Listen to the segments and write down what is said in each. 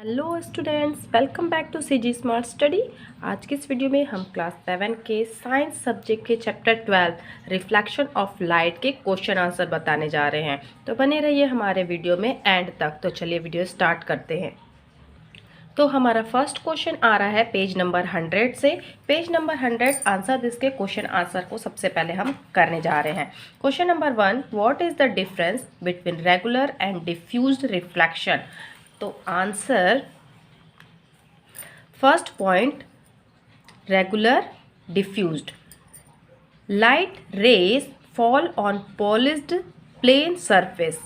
Hello students, welcome back to CG Smart Study. आज के इस वीडियो में हम क्लास 7 के साइंस सब्जेक्ट के चैप्टर 12 रिफ्लेक्शन ऑफ लाइट के क्वेश्चन आंसर बताने जा रहे हैं। तो बने रहिए हमारे वीडियो में एंड तक। तो चलिए वीडियो स्टार्ट करते हैं। तो हमारा फर्स्ट क्वेश्चन आ रहा है पेज नंबर 100 से। पेज नंबर 100 आंसर दिस के क्वेश्चन आंसर को सबसे पहले हम करने जा रहे हैं। Question number 1, what is the difference between regular and diffused reflection. तो answer first point, regular, diffused. Light rays fall on polished plane surface.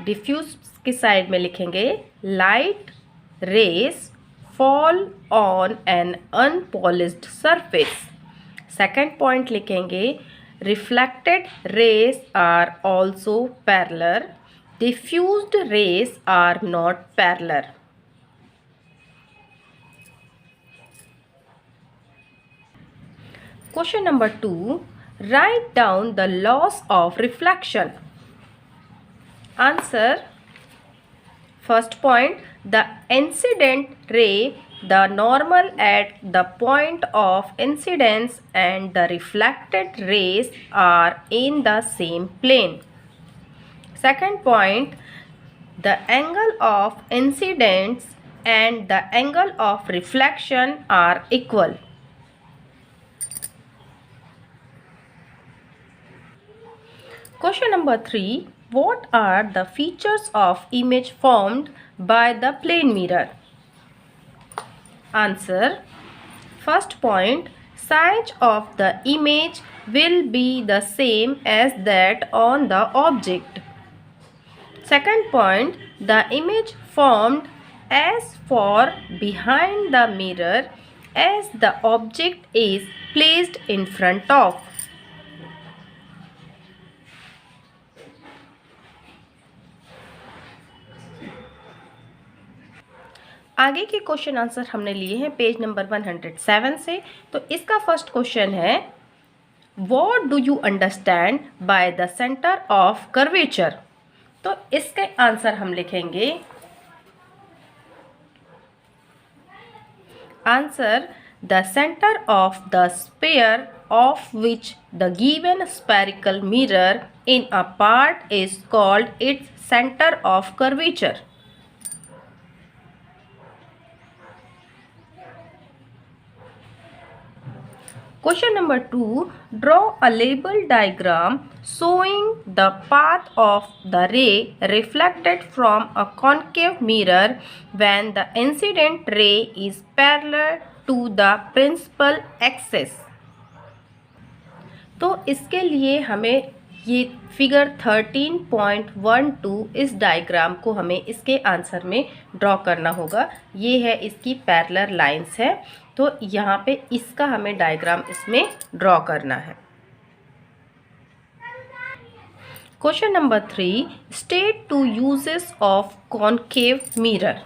Diffuse की साइड में लिखेंगे light rays fall on an unpolished surface. Second point लिखेंगे reflected rays are also parallel, diffused rays are not parallel. Question number 2, write down the laws of reflection. Answer, first point, the incident ray, the normal at the point of incidence and the reflected rays are in the same plane. Second point, the angle of incidence and the angle of reflection are equal. Question number 3, what are the features of image formed by the plane mirror? Answer, first point, size of the image will be the same as that on the object. Second point, the image formed as far behind the mirror as the object is placed in front of. आगे के question answer हमने लिए हैं page number 107 से। तो इसका first question है, what do you understand by the centre of curvature. तो इसके आंसर हम लिखेंगे, answer, the centre of the sphere of which the given spherical mirror in a part is called its centre of curvature. Question number 2, draw a label diagram showing the path of the ray reflected from a concave mirror when the incident ray is parallel to the principal axis. तो इसके लिए हमें ये figure 13.12 इस diagram को हमें इसके answer में ड्रॉ करना होगा। ये है इसकी पैरेलल लाइंस है, तो यहाँ पे इसका हमें डायग्राम इसमें ड्रॉ करना है। Question number 3, state 2 uses of concave mirror.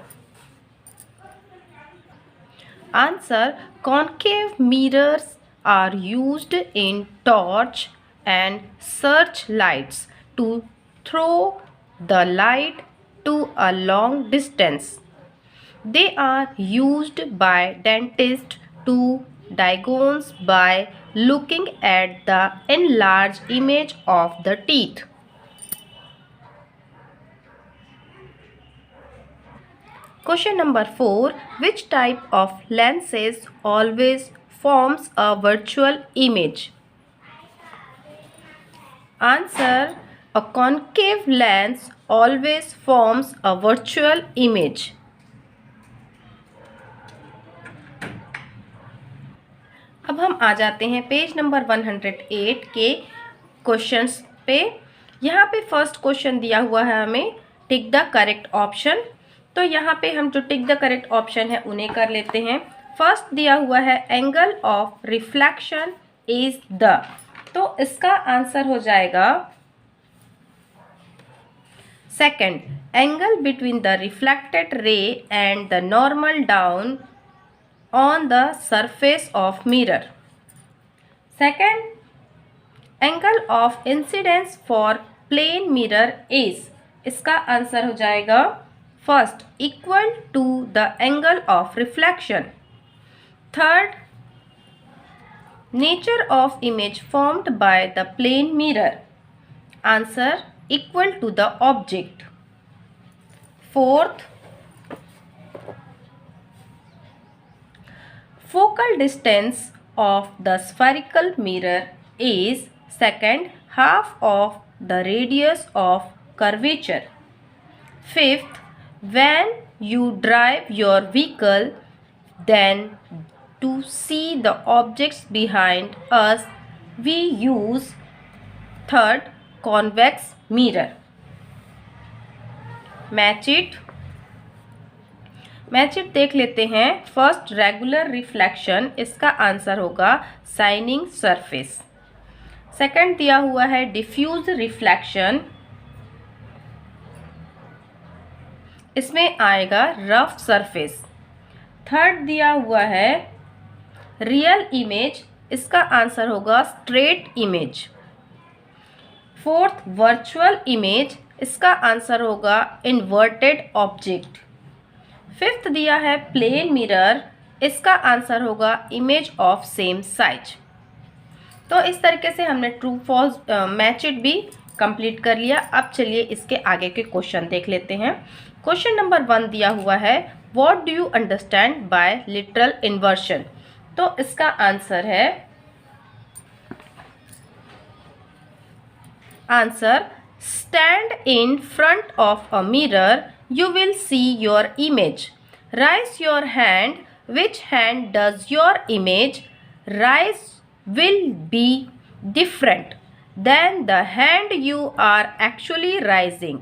Answer, concave mirrors are used in torch and searchlights to throw the light to a long distance. They are used by dentists to diagnose by looking at the enlarged image of the teeth. Question number 4, which type of lenses always forms a virtual image? Answer, a concave lens always forms a virtual image. अब हम आ जाते हैं page number 108 के questions पे। यहाँ पे first question दिया हुआ है हमें, टिक द करेक्ट ऑप्शन। तो यहाँ पे हम जो टिक द करेक्ट ऑप्शन है उन्हें कर लेते हैं। फर्स्ट दिया हुआ है angle of reflection is the, तो इसका आंसर हो जाएगा second, angle between the reflected ray and the normal down on the surface of mirror. Second, angle of incidence for plane mirror is, इसका आंसर हो जाएगा First, equal to the angle of reflection. Third, nature of image formed by the plane mirror. Answer, equal to the object. Fourth, focal distance of the spherical mirror is second half of the radius of curvature. Fifth, when you drive your vehicle, then to see the objects behind us, we use third, convex mirror. Match it देख लेते हैं. First, regular reflection, इसका answer होगा shining surface. Second दिया हुआ है diffuse reflection, इसमें आएगा रफ सरफेस. थर्ड दिया हुआ है रियल इमेज, इसका आंसर होगा straight image. Fourth, virtual image, इसका आंसर होगा इन्वर्टेड ऑब्जेक्ट. फिफ्थ दिया है प्लेन मिरर, इसका आंसर होगा इमेज ऑफ सेम साइज. तो इस तरीके से हमने ट्रू फॉल्स मैच इट भी कंप्लीट कर लिया. अब चलिए इसके आगे के क्वेश्चन देख लेते हैं. क्वेश्चन नंबर 1 दिया हुआ है what do you understand by literal inversion. तो इसका आंसर है answer, stand in front of a mirror, you will see your image. Raise your hand. Which hand does your image rise will be different than the hand you are actually raising.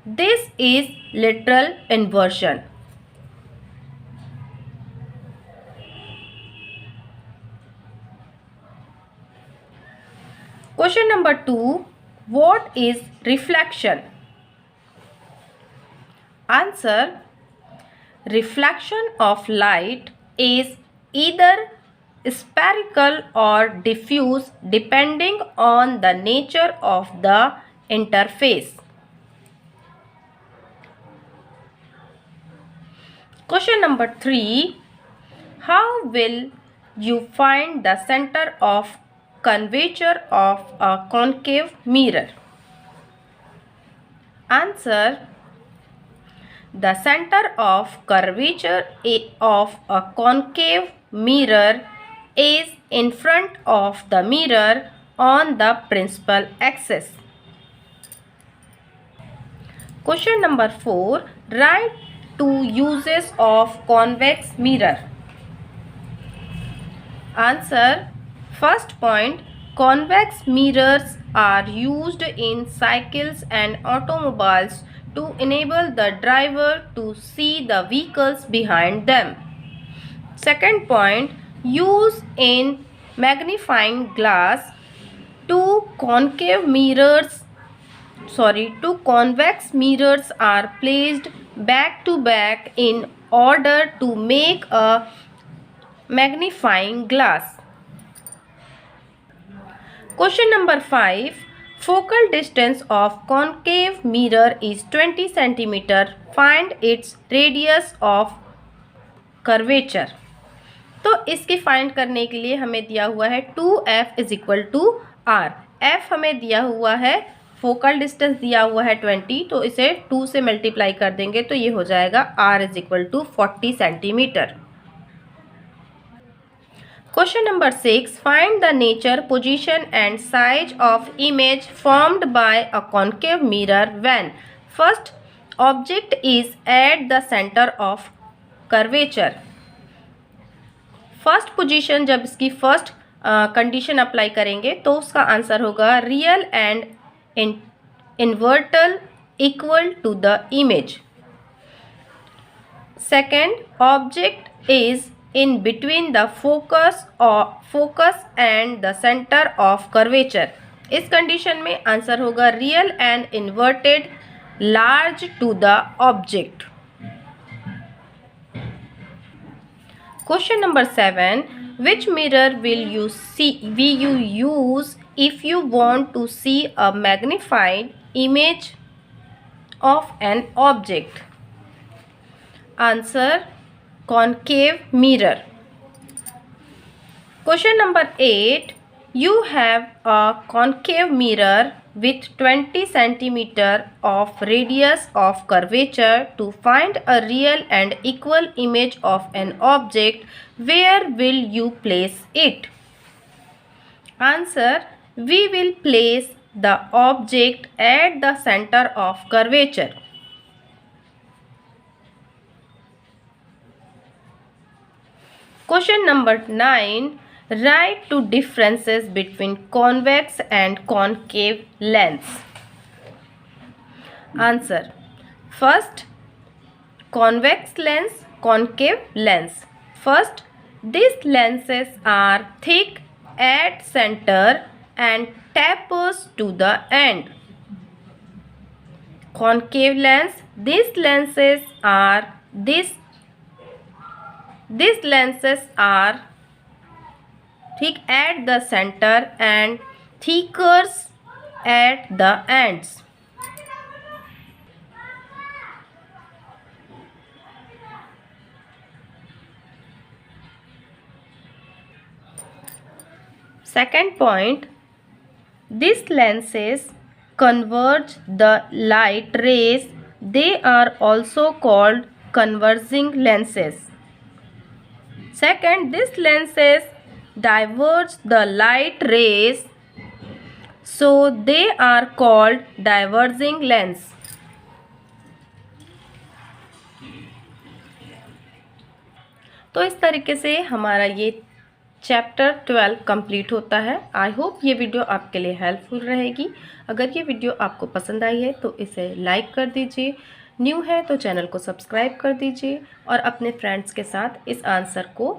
This is literal inversion. Question number 2. What is reflection? Answer, reflection of light is either spherical or diffuse depending on the nature of the interface. Question number 3. How will you find the center of curvature of a concave mirror? Answer, the center of curvature of a concave mirror is in front of the mirror on the principal axis. Question number 4. Write 2 uses of convex mirror. Answer, first point, convex mirrors are used in cycles and automobiles to enable the driver to see the vehicles behind them. Second point, use in magnifying glass. Two convex mirrors are placed back to back in order to make a magnifying glass. Question number 5. Focal distance of concave mirror is 20 cm. Find its radius of curvature. तो इसकी find करने के लिए हमें दिया हुआ है 2f = r. f हमें दिया हुआ है, फोकल डिस्टेंस दिया हुआ है 20, तो इसे 2 से मल्टीप्लाई कर देंगे तो ये हो जाएगा r = 40 centimetre. Question number 6. Find the nature, position and size of image formed by a concave mirror when first object is at the center of curvature. First position, जब इसकी फर्स्ट कंडीशन अप्लाई करेंगे तो उसका answer होगा real and inverted equal to the image. Second, object is in between the focus and the center of curvature. इस condition में answer होगा real and inverted large to the object. Question number 7. Which mirror will you use if you want to see a magnified image of an object? Answer concave mirror. Question number 8. You have a concave mirror with 20 cm of radius of curvature. To find a real and equal image of an object, where will you place it? Answer. We will place the object at the center of curvature. Question number 9. Write two differences between convex and concave lens. Answer. First, convex lens, concave lens. First, these lenses are thick at center and tapers to the end. Concave lens, these lenses are thick at the center and thicker at the ends. Second point, these lenses converge the light rays. They are also called converging lenses. Second, these lenses diverge the light rays, so they are called diverging lens. तो इस तरीके से हमारा ये chapter 12 complete होता है। I hope ये video आपके लिए हेल्पफुल रहेगी। अगर ये वीडियो आपको पसंद आई है तो इसे लाइक कर दीजिए, न्यू है तो चैनल को सब्सक्राइब कर दीजिए और अपने फ्रेंड्स के साथ इस आंसर को